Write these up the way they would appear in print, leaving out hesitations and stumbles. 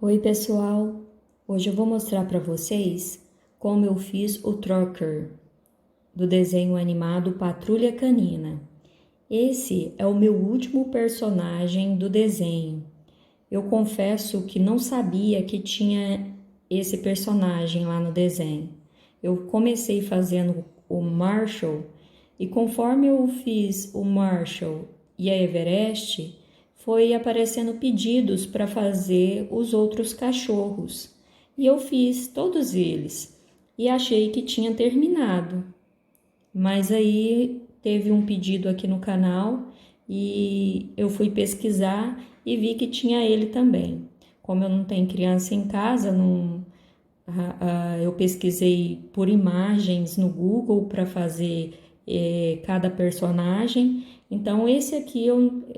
Oi pessoal, hoje eu vou mostrar para vocês como eu fiz o Trucker do desenho animado Patrulha Canina. Esse é o meu último personagem do desenho. Eu confesso que não sabia que tinha esse personagem lá no desenho. Eu comecei fazendo o Marshall e conforme eu fiz o Marshall e a Everest, foi aparecendo pedidos para fazer os outros cachorros. E eu fiz todos eles e achei que tinha terminado. Mas aí teve um pedido aqui no canal e eu fui pesquisar e vi que tinha ele também. Como eu não tenho criança em casa, eu pesquisei por imagens no Google para fazer cada personagem. Então esse aqui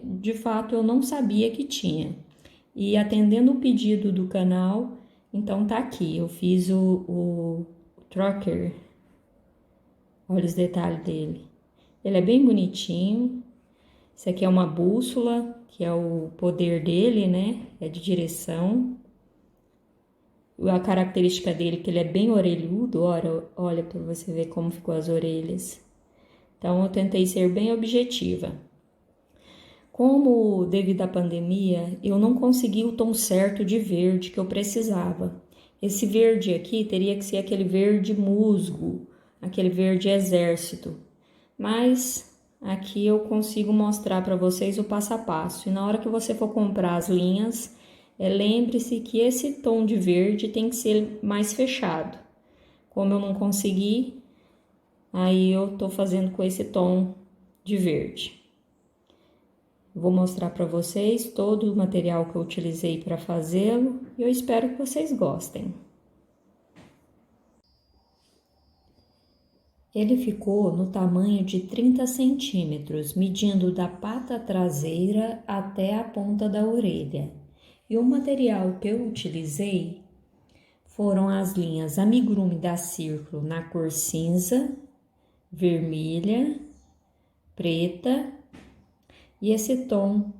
de fato eu não sabia que tinha. E atendendo o pedido do canal, então tá aqui. Eu fiz o Trucker. Olha os detalhes dele. Ele é bem bonitinho. Isso aqui é uma bússola, que é o poder dele, né? É de direção. A característica dele é que ele é bem orelhudo. Olha para você ver como ficou as orelhas. Então eu tentei ser bem objetiva. Como devido à pandemia, eu não consegui o tom certo de verde que eu precisava. Esse verde aqui teria que ser aquele verde musgo, aquele verde exército. Mas aqui eu consigo mostrar para vocês o passo a passo. E na hora que você for comprar as linhas, lembre-se que esse tom de verde tem que ser mais fechado. Como eu não consegui, aí eu tô fazendo com esse tom de verde. Vou mostrar para vocês todo o material que eu utilizei para fazê-lo e eu espero que vocês gostem. Ele ficou no tamanho de 30 centímetros, medindo da pata traseira até a ponta da orelha. E o material que eu utilizei foram as linhas amigurumi da Círculo na cor cinza, vermelha, preta e esse tom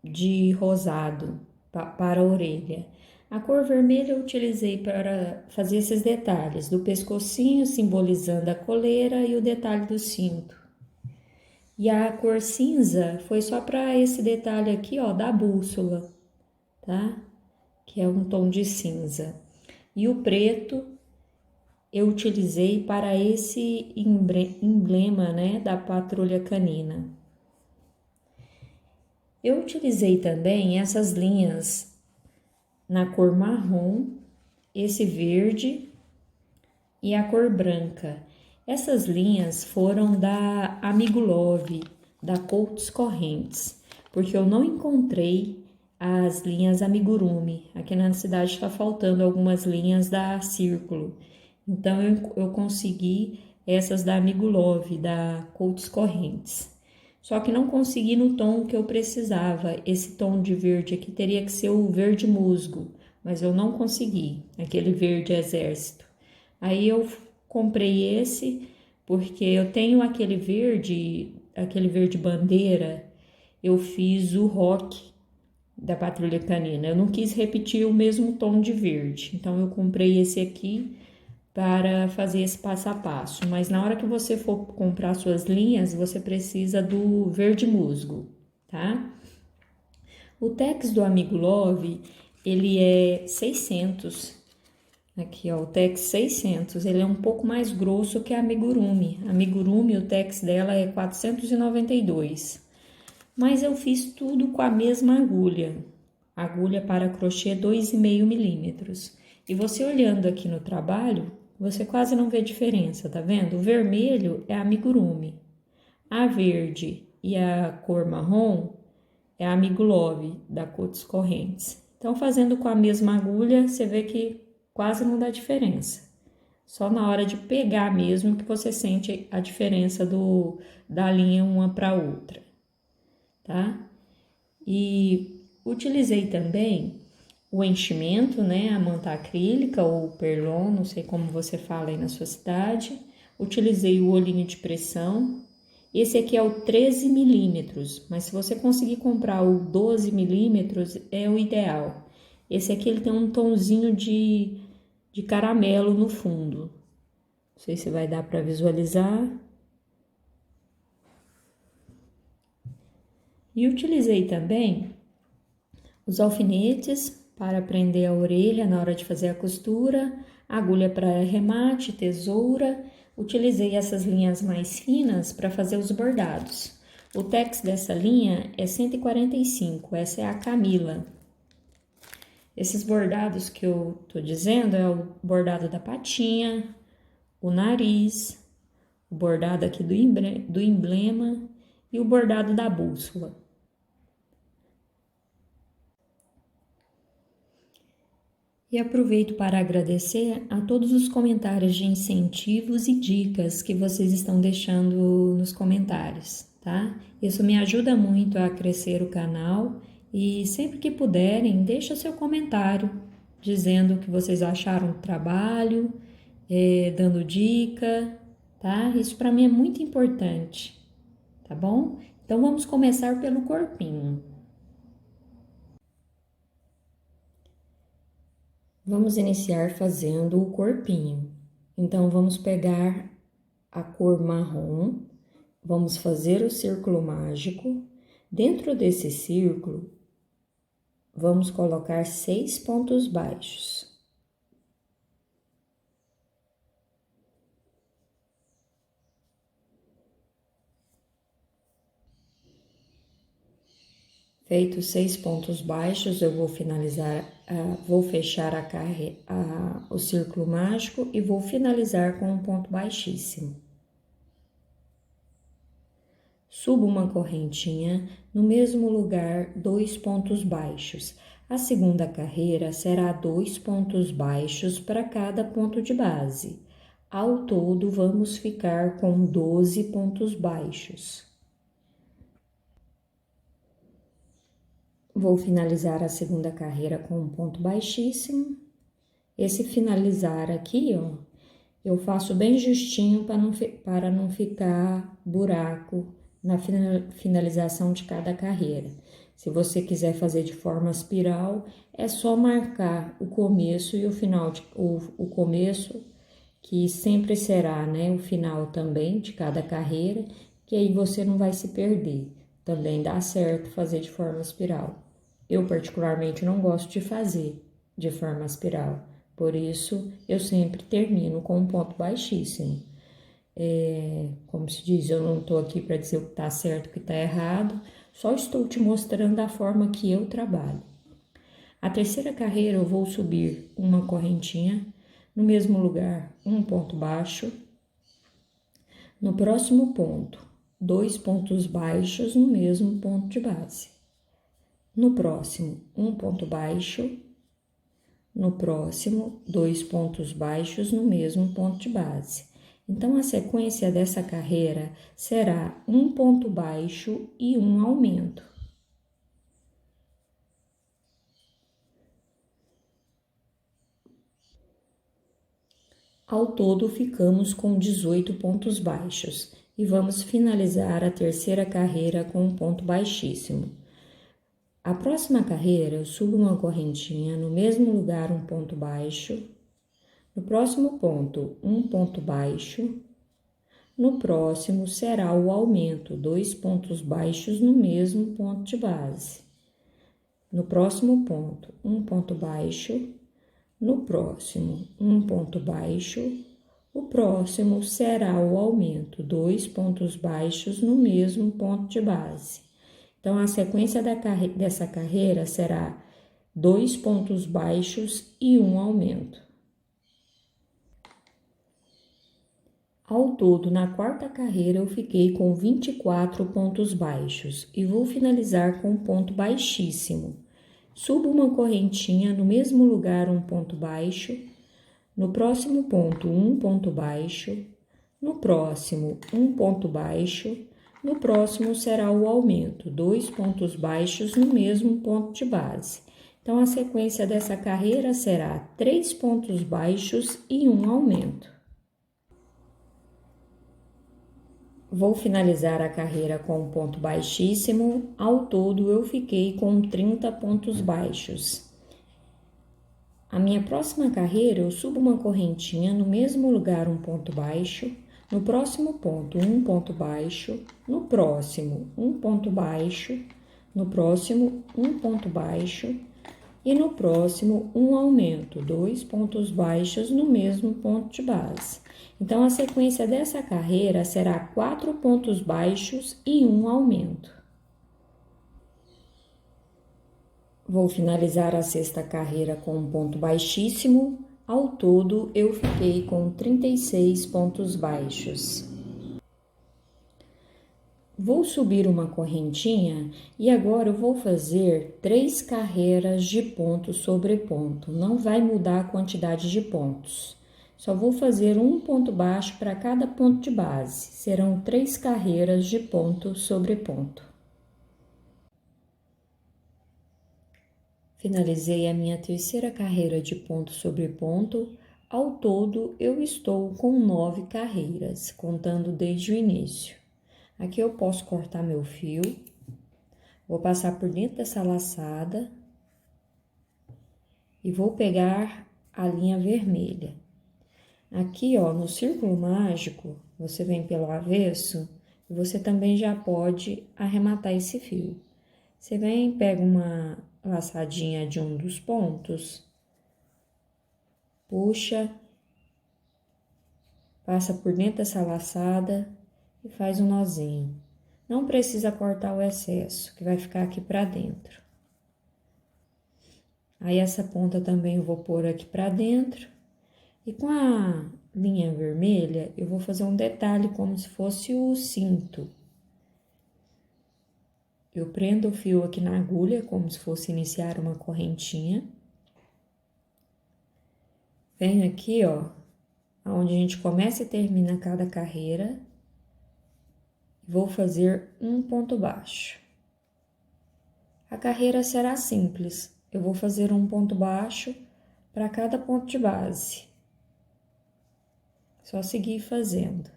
de rosado para a orelha. A cor vermelha eu utilizei para fazer esses detalhes do pescocinho, simbolizando a coleira e o detalhe do cinto. E a cor cinza foi só para esse detalhe aqui, ó, da bússola, tá? Que é um tom de cinza. E o preto eu utilizei para esse emblema, né, da patrulha canina. Eu utilizei também essas linhas na cor marrom, esse verde e a cor branca. Essas linhas foram da Amigo Love, da Coutos Correntes, porque eu não encontrei as linhas amigurumi. Aqui na cidade está faltando algumas linhas da Círculo. Então eu consegui essas da Amigo Love, da Coutos Correntes. Só que não consegui no tom que eu precisava. Esse tom de verde aqui teria que ser o verde musgo, mas eu não consegui, aquele verde exército. Aí eu comprei esse, porque eu tenho aquele verde bandeira, eu fiz o rock da Patrulha Canina. Eu não quis repetir o mesmo tom de verde, então eu comprei esse aqui para fazer esse passo a passo. Mas na hora que você for comprar suas linhas, você precisa do verde musgo, tá? O Tex do Amigo Love, ele é 600. Aqui, ó, o Tex 600, ele é um pouco mais grosso que a Amigurumi. A Amigurumi, o Tex dela é 492. Mas eu fiz tudo com a mesma agulha para crochê 2,5 milímetros. E você olhando aqui no trabalho, você quase não vê diferença, tá vendo? O vermelho é a Amigurumi, a verde e a cor marrom é a Amigo Love, da Coutos Correntes. Então, fazendo com a mesma agulha, você vê que quase não dá diferença. Só na hora de pegar mesmo que você sente a diferença da linha uma para outra, tá? E utilizei também o enchimento, né, a manta acrílica ou perlon, não sei como você fala aí na sua cidade. Utilizei o olhinho de pressão. Esse aqui é o 13 milímetros, mas se você conseguir comprar o 12 milímetros, é o ideal. Esse aqui ele tem um tomzinho de caramelo no fundo. Não sei se vai dar para visualizar. E utilizei também os alfinetes para prender a orelha na hora de fazer a costura, agulha para arremate, tesoura. Utilizei essas linhas mais finas para fazer os bordados. O tex dessa linha é 145, essa é a Camila. Esses bordados que eu tô dizendo é o bordado da patinha, o nariz, o bordado aqui do emblema e o bordado da bússola. E aproveito para agradecer a todos os comentários de incentivos e dicas que vocês estão deixando nos comentários, tá? Isso me ajuda muito a crescer o canal e sempre que puderem, deixa seu comentário dizendo o que vocês acharam do trabalho, dando dica, tá? Isso para mim é muito importante, tá bom? Então vamos começar pelo corpinho. Vamos iniciar fazendo o corpinho. Então, vamos pegar a cor marrom, vamos fazer o círculo mágico. Dentro desse círculo, vamos colocar 6 pontos baixos. Feitos 6 pontos baixos, eu vou finalizar, vou fechar o círculo mágico e vou finalizar com um ponto baixíssimo. Subo uma correntinha, no mesmo lugar, 2 pontos baixos. A segunda carreira será 2 pontos baixos para cada ponto de base. Ao todo, vamos ficar com 12 pontos baixos. Vou finalizar a segunda carreira com um ponto baixíssimo. Esse finalizar aqui, ó, eu faço bem justinho para não ficar buraco na finalização de cada carreira. Se você quiser fazer de forma espiral, é só marcar o começo e o final, o começo, que sempre será, né, o final também de cada carreira, que aí você não vai se perder. Também dá certo fazer de forma espiral. Eu, particularmente, não gosto de fazer de forma espiral, por isso eu sempre termino com um ponto baixíssimo. Como se diz, eu não estou aqui para dizer o que está certo e o que está errado, só estou te mostrando a forma que eu trabalho. A terceira carreira eu vou subir uma correntinha, no mesmo lugar, um ponto baixo. No próximo ponto, 2 pontos baixos no mesmo ponto de base. No próximo, um ponto baixo. No próximo, 2 pontos baixos no mesmo ponto de base. Então, a sequência dessa carreira será um ponto baixo e um aumento. Ao todo, ficamos com 18 pontos baixos e vamos finalizar a terceira carreira com um ponto baixíssimo. A próxima carreira, eu subo uma correntinha, no mesmo lugar um ponto baixo. No próximo ponto, um ponto baixo. No próximo será o aumento, 2 pontos baixos no mesmo ponto de base. No próximo ponto, um ponto baixo. No próximo, um ponto baixo. O próximo será o aumento, 2 pontos baixos no mesmo ponto de base. Então, a sequência dessa carreira será 2 pontos baixos e um aumento. Ao todo, na quarta carreira, eu fiquei com 24 pontos baixos e vou finalizar com um ponto baixíssimo. Subo uma correntinha, no mesmo lugar um ponto baixo. No próximo ponto, um ponto baixo. No próximo, um ponto baixo. No próximo será o aumento, 2 pontos baixos no mesmo ponto de base. Então, a sequência dessa carreira será 3 pontos baixos e um aumento. Vou finalizar a carreira com um ponto baixíssimo. Ao todo, eu fiquei com 30 pontos baixos. A minha próxima carreira, eu subo uma correntinha no mesmo lugar, um ponto baixo, no próximo ponto, um ponto baixo, no próximo, um ponto baixo, no próximo, um ponto baixo e no próximo, um aumento, 2 pontos baixos no mesmo ponto de base. Então, a sequência dessa carreira será 4 pontos baixos e um aumento. Vou finalizar a sexta carreira com um ponto baixíssimo. Ao todo, eu fiquei com 36 pontos baixos. Vou subir uma correntinha e agora eu vou fazer 3 carreiras de ponto sobre ponto. Não vai mudar a quantidade de pontos. Só vou fazer um ponto baixo para cada ponto de base. Serão 3 carreiras de ponto sobre ponto. Finalizei a minha terceira carreira de ponto sobre ponto. Ao todo, eu estou com 9 carreiras, contando desde o início. Aqui eu posso cortar meu fio. Vou passar por dentro dessa laçada. E vou pegar a linha vermelha. Aqui, ó, no círculo mágico, você vem pelo avesso e você também já pode arrematar esse fio. Você vem, pega uma laçadinha de um dos pontos, puxa, passa por dentro dessa laçada e faz um nozinho. Não precisa cortar o excesso, que vai ficar aqui pra dentro. Aí, essa ponta também eu vou pôr aqui pra dentro. E com a linha vermelha, eu vou fazer um detalhe como se fosse o cinto. Eu prendo o fio aqui na agulha, como se fosse iniciar uma correntinha. Venho aqui, ó, onde a gente começa e termina cada carreira. Vou fazer um ponto baixo. A carreira será simples. Eu vou fazer um ponto baixo para cada ponto de base. Só seguir fazendo.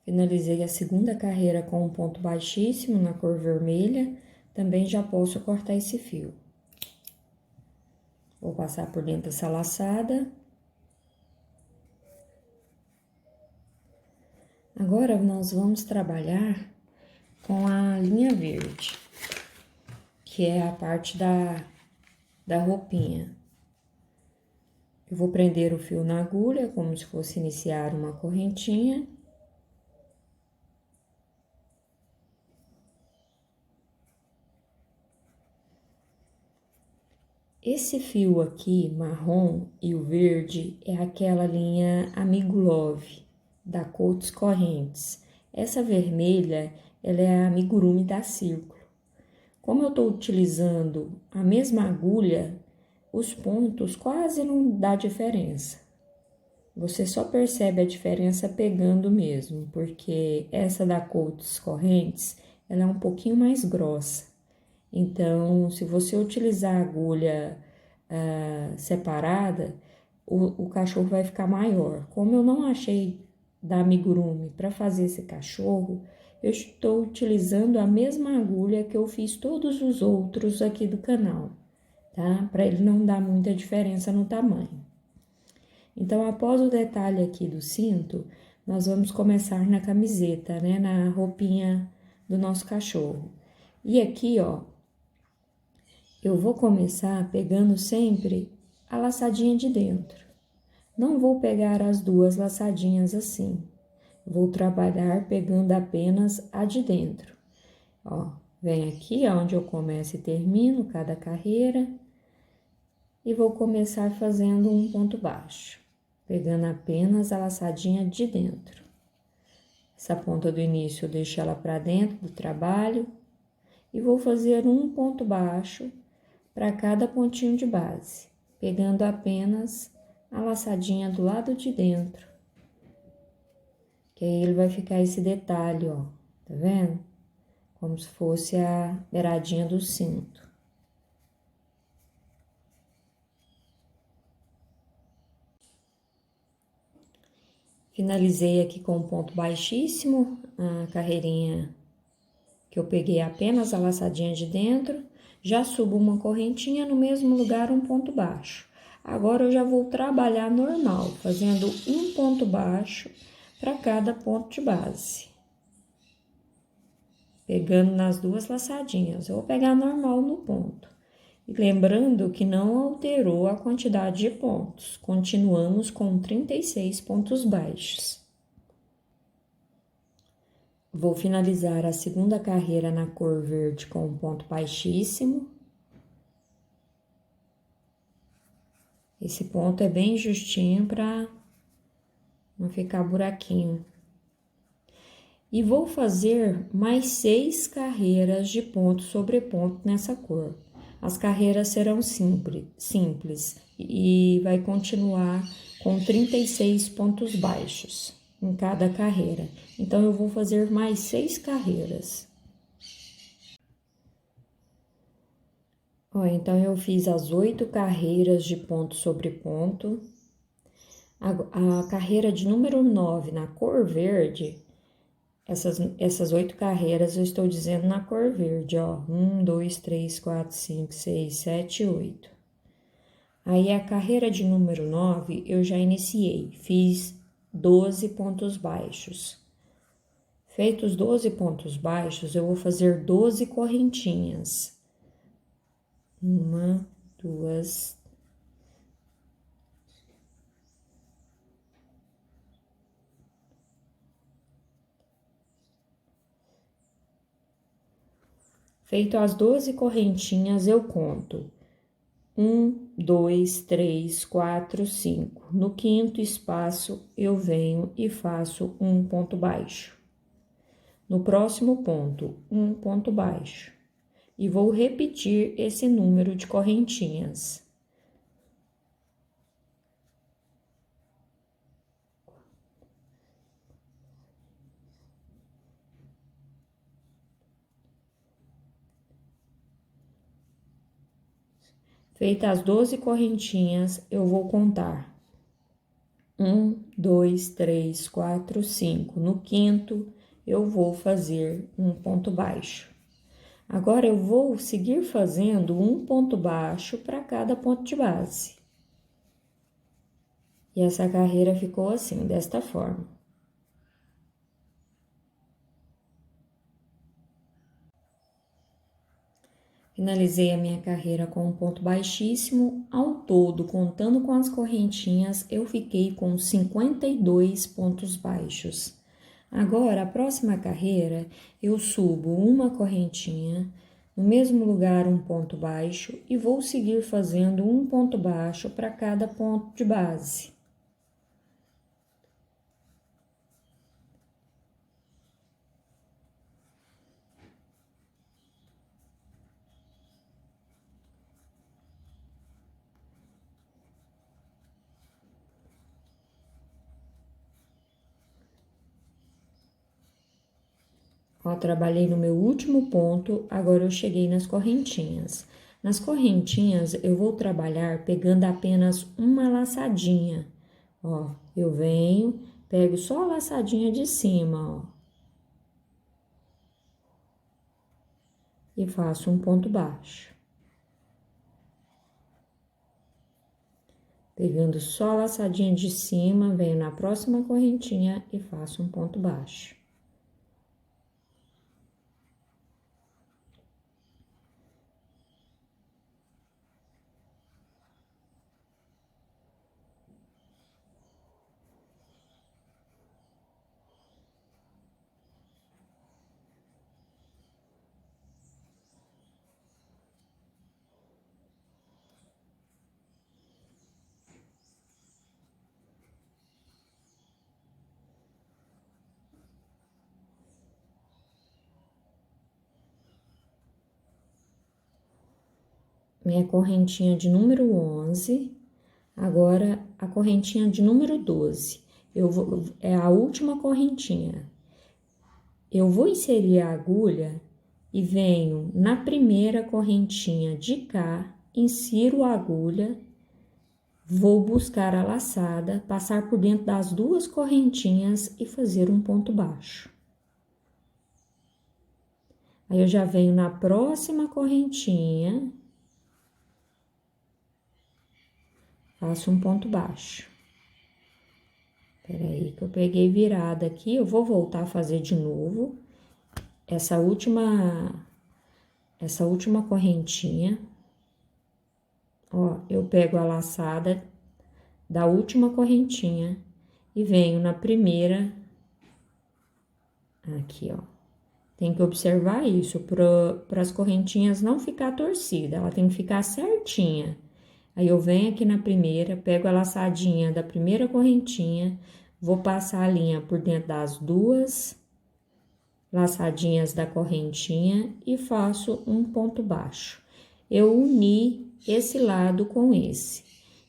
Finalizei a segunda carreira com um ponto baixíssimo na cor vermelha. Também já posso cortar esse fio. Vou passar por dentro dessa laçada. Agora, nós vamos trabalhar com a linha verde, que é a parte da roupinha. Eu vou prender o fio na agulha, como se fosse iniciar uma correntinha. Esse fio aqui, marrom e o verde, é aquela linha Amigo Love, da Coats Correntes. Essa vermelha, ela é a amigurumi da Círculo. Como eu tô utilizando a mesma agulha, os pontos quase não dá diferença. Você só percebe a diferença pegando mesmo, porque essa da Coats Correntes, ela é um pouquinho mais grossa. Então, se você utilizar a agulha separada, o cachorro vai ficar maior. Como eu não achei da amigurumi para fazer esse cachorro, eu estou utilizando a mesma agulha que eu fiz todos os outros aqui do canal, tá? Para ele não dar muita diferença no tamanho. Então, após o detalhe aqui do cinto, nós vamos começar na camiseta, né? Na roupinha do nosso cachorro. E aqui, ó, eu vou começar pegando sempre a laçadinha de dentro. Não vou pegar as duas laçadinhas assim. Vou trabalhar pegando apenas a de dentro. Ó, vem aqui onde eu começo e termino cada carreira. E vou começar fazendo um ponto baixo, pegando apenas a laçadinha de dentro. Essa ponta do início eu deixo ela para dentro do trabalho. E vou fazer um ponto baixo para cada pontinho de base, pegando apenas a laçadinha do lado de dentro. Que aí ele vai ficar esse detalhe, ó, tá vendo? Como se fosse a beiradinha do cinto. Finalizei aqui com um ponto baixíssimo, a carreirinha que eu peguei apenas a laçadinha de dentro. Já subo uma correntinha no mesmo lugar, um ponto baixo. Agora eu já vou trabalhar normal, fazendo um ponto baixo para cada ponto de base. Pegando nas duas laçadinhas, eu vou pegar normal no ponto. E lembrando que não alterou a quantidade de pontos, continuamos com 36 pontos baixos. Vou finalizar a segunda carreira na cor verde com um ponto baixíssimo. Esse ponto é bem justinho para não ficar buraquinho. E vou fazer mais 6 carreiras de ponto sobre ponto nessa cor. As carreiras serão simples e vai continuar com 36 pontos baixos em cada carreira. Então, eu vou fazer mais 6 carreiras. Ó, então, eu fiz as 8 carreiras de ponto sobre ponto. A carreira de número 9 na cor verde, essas 8 carreiras eu estou dizendo na cor verde, ó. 1, 2, 3, 4, 5, 6, 7, 8. Aí, a carreira de número 9 eu já iniciei, fiz 12 pontos baixos. Feitos 12 pontos baixos, eu vou fazer 12 correntinhas. 1, 2, feito as 12 correntinhas, eu conto 1, 2, 3, 4, 5. No quinto espaço, eu venho e faço um ponto baixo. No próximo ponto, um ponto baixo. E vou repetir esse número de correntinhas. Feitas as 12 correntinhas, eu vou contar 1, 2, 3, 4, 5. No quinto, eu vou fazer um ponto baixo. Agora, eu vou seguir fazendo um ponto baixo para cada ponto de base. E essa carreira ficou assim, desta forma. Finalizei a minha carreira com um ponto baixíssimo. Ao todo, contando com as correntinhas, eu fiquei com 52 pontos baixos. Agora, a próxima carreira, eu subo uma correntinha, no mesmo lugar um ponto baixo e vou seguir fazendo um ponto baixo para cada ponto de base. Ó, trabalhei no meu último ponto, agora eu cheguei nas correntinhas. Nas correntinhas, eu vou trabalhar pegando apenas uma laçadinha. Ó, eu venho, pego só a laçadinha de cima, ó. E faço um ponto baixo. Pegando só a laçadinha de cima, venho na próxima correntinha e faço um ponto baixo. Minha correntinha de número 11, agora a correntinha de número 12. É a última correntinha. Eu vou inserir a agulha e venho na primeira correntinha de cá, insiro a agulha, vou buscar a laçada, passar por dentro das duas correntinhas e fazer um ponto baixo. Aí eu já venho na próxima correntinha, faço um ponto baixo. Peraí que eu peguei virada aqui, eu vou voltar a fazer de novo. Essa última correntinha, ó, eu pego a laçada da última correntinha e venho na primeira, aqui, ó. Tem que observar isso, para as correntinhas não ficar torcida, ela tem que ficar certinha. Aí, eu venho aqui na primeira, pego a laçadinha da primeira correntinha, vou passar a linha por dentro das duas laçadinhas da correntinha e faço um ponto baixo. Eu uni esse lado com esse.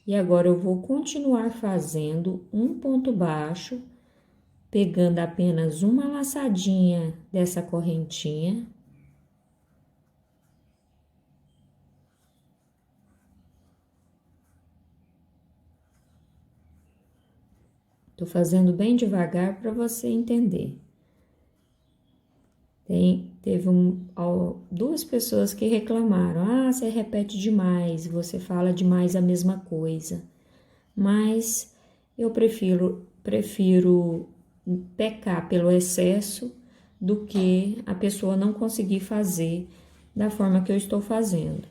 E agora, eu vou continuar fazendo um ponto baixo, pegando apenas uma laçadinha dessa correntinha. Tô fazendo bem devagar para você entender. Teve duas pessoas que reclamaram. Ah, você repete demais, você fala demais a mesma coisa. Mas eu prefiro pecar pelo excesso do que a pessoa não conseguir fazer da forma que eu estou fazendo.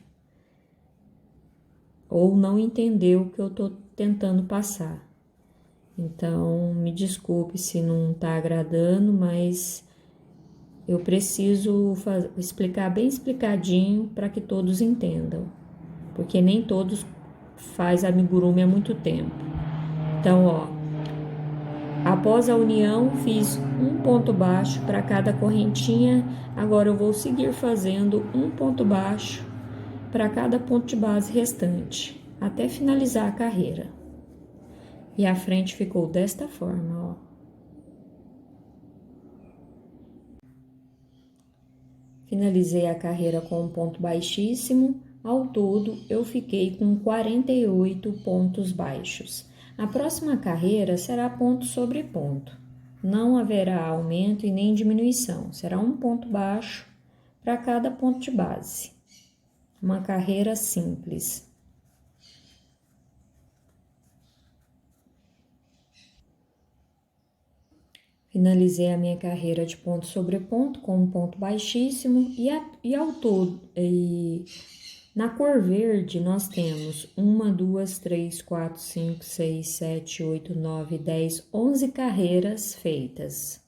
Ou não entender o que eu tô tentando passar. Então, me desculpe se não tá agradando, mas eu preciso explicar bem explicadinho para que todos entendam, porque nem todos faz amigurumi há muito tempo. Então, ó, após a união, fiz um ponto baixo para cada correntinha. Agora, eu vou seguir fazendo um ponto baixo para cada ponto de base restante, até finalizar a carreira. E a frente ficou desta forma, ó. Finalizei a carreira com um ponto baixíssimo. Ao todo, eu fiquei com 48 pontos baixos. A próxima carreira será ponto sobre ponto. Não haverá aumento e nem diminuição. Será um ponto baixo para cada ponto de base. Uma carreira simples. Finalizei a minha carreira de ponto sobre ponto com um ponto baixíssimo e ao todo, na cor verde nós temos 1, 2, 3, 4, 5, 6, 7, 8, 9, 10, 11 carreiras feitas.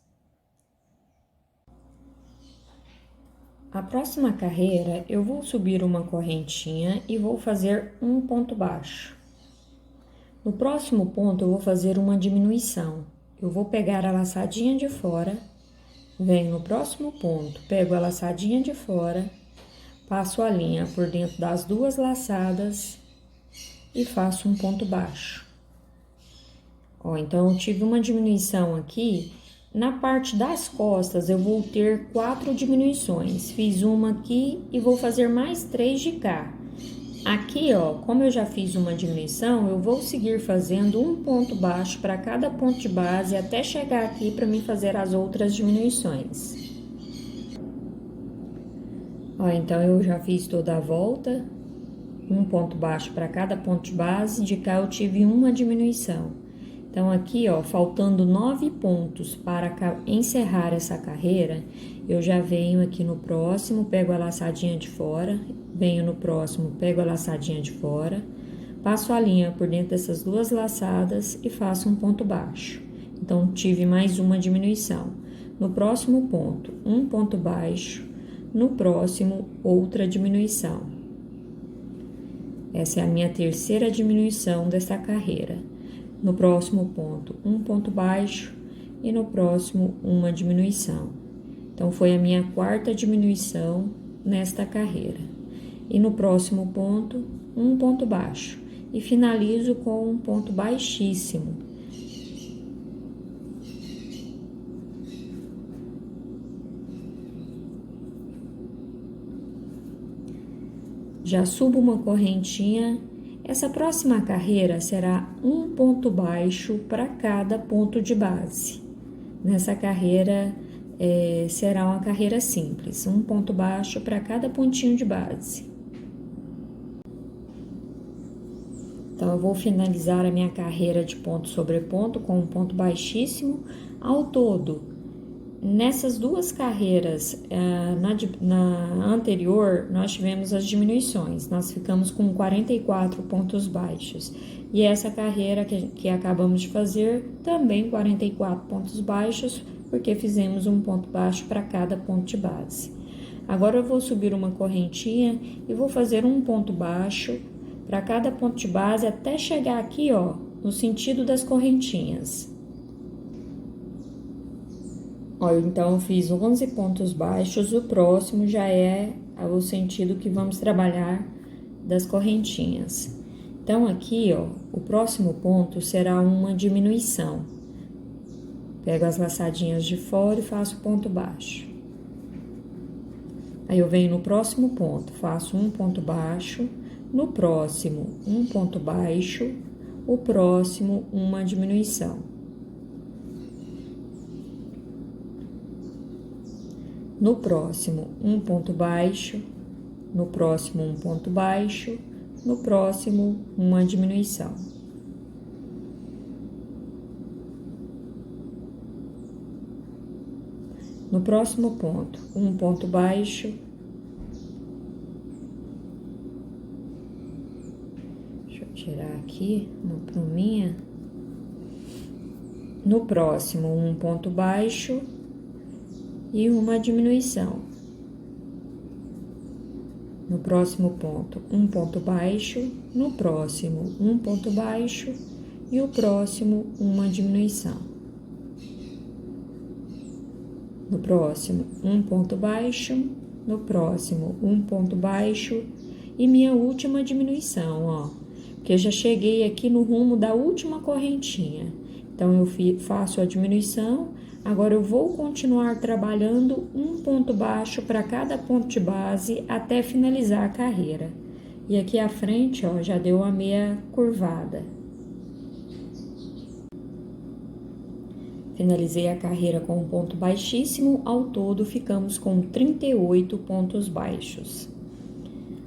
A próxima carreira eu vou subir uma correntinha e vou fazer um ponto baixo. No próximo ponto eu vou fazer uma diminuição. Eu vou pegar a laçadinha de fora, venho no próximo ponto, pego a laçadinha de fora, passo a linha por dentro das duas laçadas e faço um ponto baixo. Ó, então, eu tive uma diminuição aqui. Na parte das costas, eu vou ter 4 diminuições. Fiz uma aqui e vou fazer mais 3 de cá. Aqui, ó, como eu já fiz uma diminuição, eu vou seguir fazendo um ponto baixo para cada ponto de base até chegar aqui para mim fazer as outras diminuições. Ó, então, eu já fiz toda a volta, um ponto baixo para cada ponto de base, de cá eu tive uma diminuição. Então, aqui, ó, faltando 9 pontos para encerrar essa carreira, eu já venho aqui no próximo, pego a laçadinha de fora, venho no próximo, pego a laçadinha de fora, passo a linha por dentro dessas duas laçadas e faço um ponto baixo. Então, tive mais uma diminuição. No próximo ponto, um ponto baixo, no próximo, outra diminuição. Essa é a minha terceira diminuição dessa carreira. No próximo ponto, um ponto baixo e no próximo, uma diminuição. Então, foi a minha quarta diminuição nesta carreira. E no próximo ponto, um ponto baixo. E finalizo com um ponto baixíssimo. Já subo uma correntinha. Essa próxima carreira será um ponto baixo para cada ponto de base. Nessa carreira, será uma carreira simples, um ponto baixo para cada pontinho de base. Então, eu vou finalizar a minha carreira de ponto sobre ponto com um ponto baixíssimo. Ao todo, nessas duas carreiras, na anterior, nós tivemos as diminuições. Nós ficamos com 44 pontos baixos. E essa carreira que acabamos de fazer, também 44 pontos baixos, porque fizemos um ponto baixo para cada ponto de base. Agora, eu vou subir uma correntinha e vou fazer um ponto baixo para cada ponto de base até chegar aqui, ó, no sentido das correntinhas. Ó, então eu fiz 11 pontos baixos, o próximo já é o sentido que vamos trabalhar das correntinhas. Então aqui, ó, o próximo ponto será uma diminuição. Pego as laçadinhas de fora e faço ponto baixo. Aí eu venho no próximo ponto, faço um ponto baixo. No próximo, um ponto baixo, o próximo, uma diminuição. No próximo, um ponto baixo, no próximo, um ponto baixo, no próximo, uma diminuição. No próximo ponto, um ponto baixo, tirar aqui uma pluminha. No próximo, um ponto baixo e uma diminuição. No próximo ponto, um ponto baixo. No próximo, um ponto baixo e o próximo, uma diminuição. No próximo, um ponto baixo. No próximo, um ponto baixo e minha última diminuição, ó. Que eu já cheguei aqui no rumo da última correntinha. Então, eu faço a diminuição, agora eu vou continuar trabalhando um ponto baixo para cada ponto de base até finalizar a carreira. E aqui à frente, ó, já deu a meia curvada. Finalizei a carreira com um ponto baixíssimo, ao todo ficamos com 38 pontos baixos.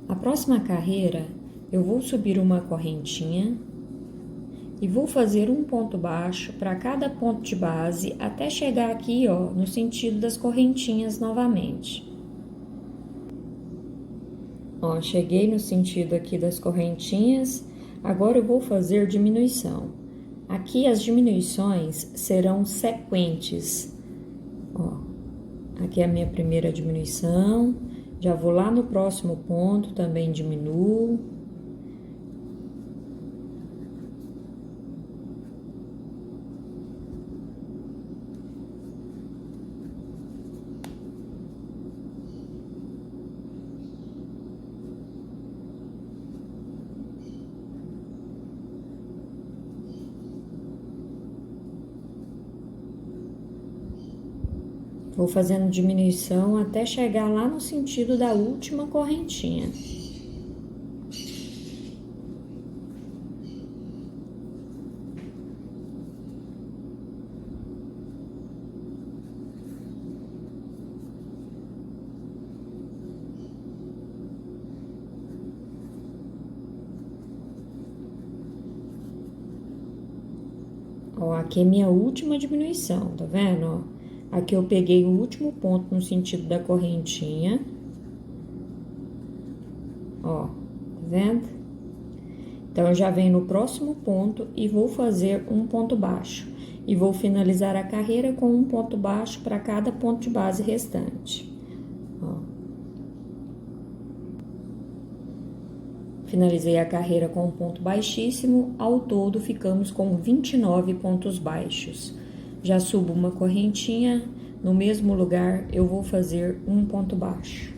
A próxima carreira, eu vou subir uma correntinha e vou fazer um ponto baixo para cada ponto de base até chegar aqui, ó, no sentido das correntinhas novamente. Ó, cheguei no sentido aqui das correntinhas, agora eu vou fazer diminuição. Aqui as diminuições serão sequentes. Ó, aqui é a minha primeira diminuição, já vou lá no próximo ponto, também diminuo. Vou fazendo diminuição até chegar lá no sentido da última correntinha. Ó, aqui é minha última diminuição, tá vendo, ó? Aqui eu peguei o último ponto no sentido da correntinha. Ó, tá vendo? Então, eu já venho no próximo ponto e vou fazer um ponto baixo. E vou finalizar a carreira com um ponto baixo para cada ponto de base restante. Ó. Finalizei a carreira com um ponto baixíssimo, ao todo ficamos com 29 pontos baixos. Já subo uma correntinha, no mesmo lugar eu vou fazer um ponto baixo.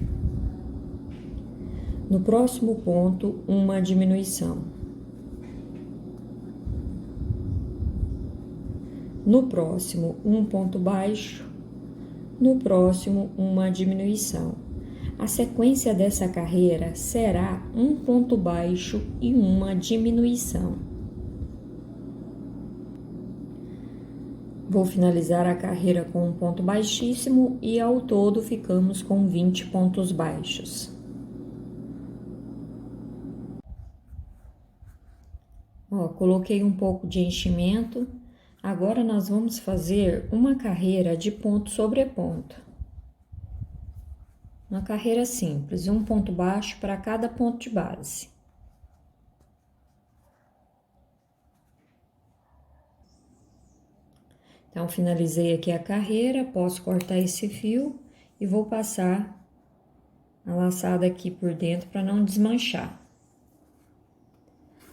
No próximo ponto, uma diminuição. No próximo, um ponto baixo. No próximo, uma diminuição. A sequência dessa carreira será um ponto baixo e uma diminuição. Vou finalizar a carreira com um ponto baixíssimo e ao todo ficamos com 20 pontos baixos. Ó, coloquei um pouco de enchimento. Agora nós vamos fazer uma carreira de ponto sobre ponto. Uma carreira simples, um ponto baixo para cada ponto de base. Então, finalizei aqui a carreira, posso cortar esse fio e vou passar a laçada aqui por dentro para não desmanchar.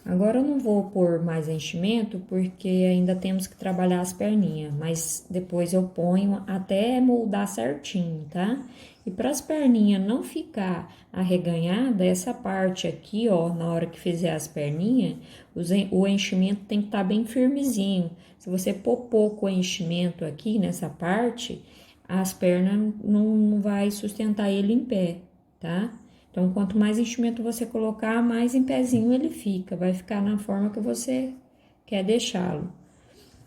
Agora eu não vou pôr mais enchimento porque ainda temos que trabalhar as perninhas, mas depois eu ponho até moldar certinho, tá? E para as perninhas não ficar arreganhada, essa parte aqui, ó, na hora que fizer as perninhas, o enchimento tem que estar bem firmezinho. Se você pôr pouco enchimento aqui nessa parte, as pernas não vai sustentar ele em pé, tá? Então, quanto mais enchimento você colocar, mais em pezinho ele fica. Vai ficar na forma que você quer deixá-lo.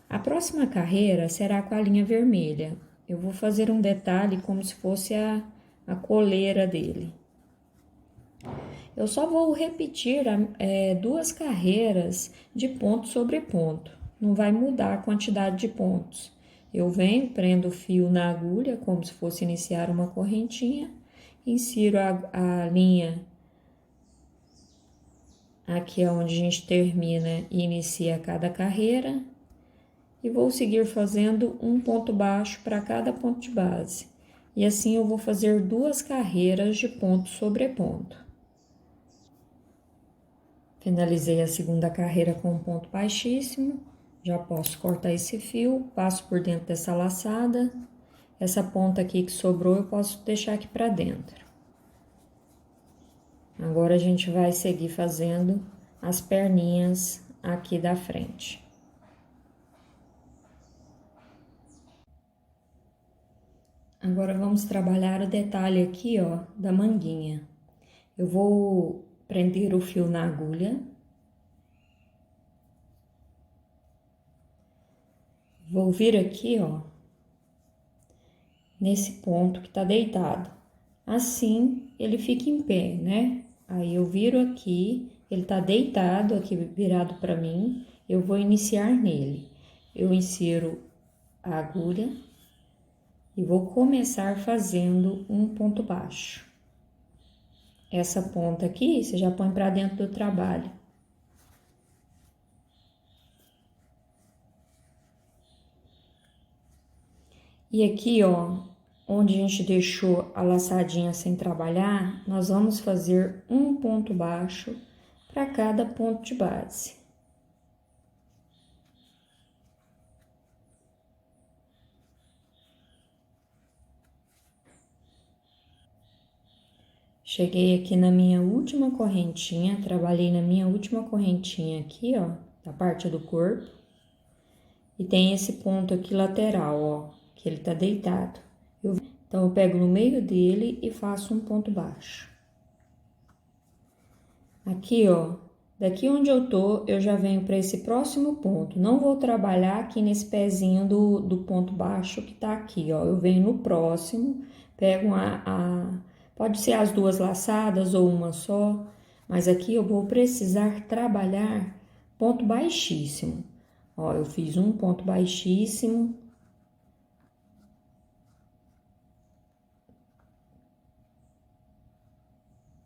A próxima carreira será com a linha vermelha. Eu vou fazer um detalhe como se fosse a coleira dele. Eu só vou repetir duas carreiras de ponto sobre ponto. Não vai mudar a quantidade de pontos. Eu venho, prendo o fio na agulha, como se fosse iniciar uma correntinha. Insiro a linha aqui é onde a gente termina e inicia cada carreira e vou seguir fazendo um ponto baixo para cada ponto de base. E assim eu vou fazer duas carreiras de ponto sobre ponto. Finalizei a segunda carreira com um ponto baixíssimo, já posso cortar esse fio, passo por dentro dessa laçada. Essa ponta aqui que sobrou eu posso deixar aqui para dentro. Agora a gente vai seguir fazendo as perninhas aqui da frente. Agora vamos trabalhar o detalhe aqui, ó, da manguinha. Eu vou prender o fio na agulha. Vou vir aqui, ó, nesse ponto que tá deitado. Assim, ele fica em pé, né? Aí eu viro aqui, ele tá deitado aqui, virado para mim, eu vou iniciar nele. Eu insiro a agulha e vou começar fazendo um ponto baixo. Essa ponta aqui, você já põe para dentro do trabalho. E aqui, ó, onde a gente deixou a laçadinha sem trabalhar, nós vamos fazer um ponto baixo para cada ponto de base. Cheguei aqui na minha última correntinha, trabalhei na minha última correntinha aqui, ó, da parte do corpo. E tem esse ponto aqui lateral, ó, que ele tá deitado. Então, eu pego no meio dele e faço um ponto baixo. Aqui, ó, daqui onde eu tô, eu já venho para esse próximo ponto. Não vou trabalhar aqui nesse pezinho do ponto baixo que tá aqui, ó. Eu venho no próximo, pego pode ser as duas laçadas ou uma só, mas aqui eu vou precisar trabalhar ponto baixíssimo. Ó, eu fiz um ponto baixíssimo.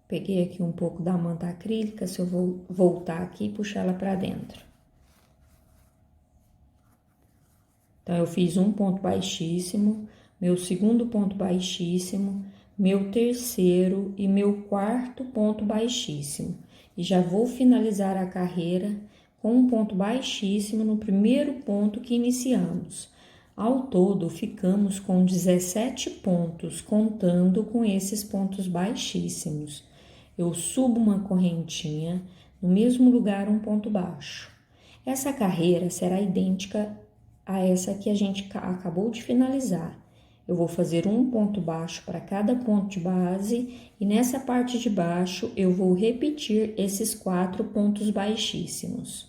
Peguei aqui um pouco da manta acrílica, se eu vou voltar aqui e puxar ela pra dentro. Então, eu fiz um ponto baixíssimo, meu segundo ponto baixíssimo, meu terceiro e meu quarto ponto baixíssimo. E já vou finalizar a carreira com um ponto baixíssimo no primeiro ponto que iniciamos. Ao todo, ficamos com 17 pontos, contando com esses pontos baixíssimos. Eu subo uma correntinha, no mesmo lugar um ponto baixo. Essa carreira será idêntica a essa que a gente acabou de finalizar. Eu vou fazer um ponto baixo para cada ponto de base e nessa parte de baixo eu vou repetir esses 4 pontos baixíssimos.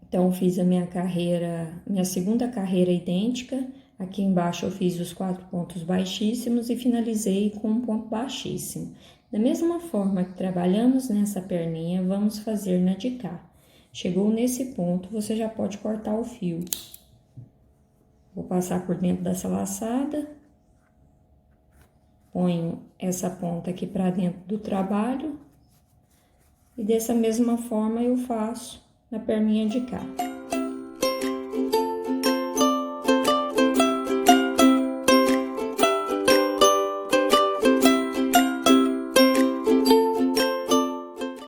Então, fiz a minha segunda carreira idêntica. Aqui embaixo eu fiz os 4 pontos baixíssimos e finalizei com um ponto baixíssimo. Da mesma forma que trabalhamos nessa perninha, vamos fazer na de cá. Chegou nesse ponto, você já pode cortar o fio. Vou passar por dentro dessa laçada. Ponho essa ponta aqui para dentro do trabalho. E dessa mesma forma eu faço na perninha de cá.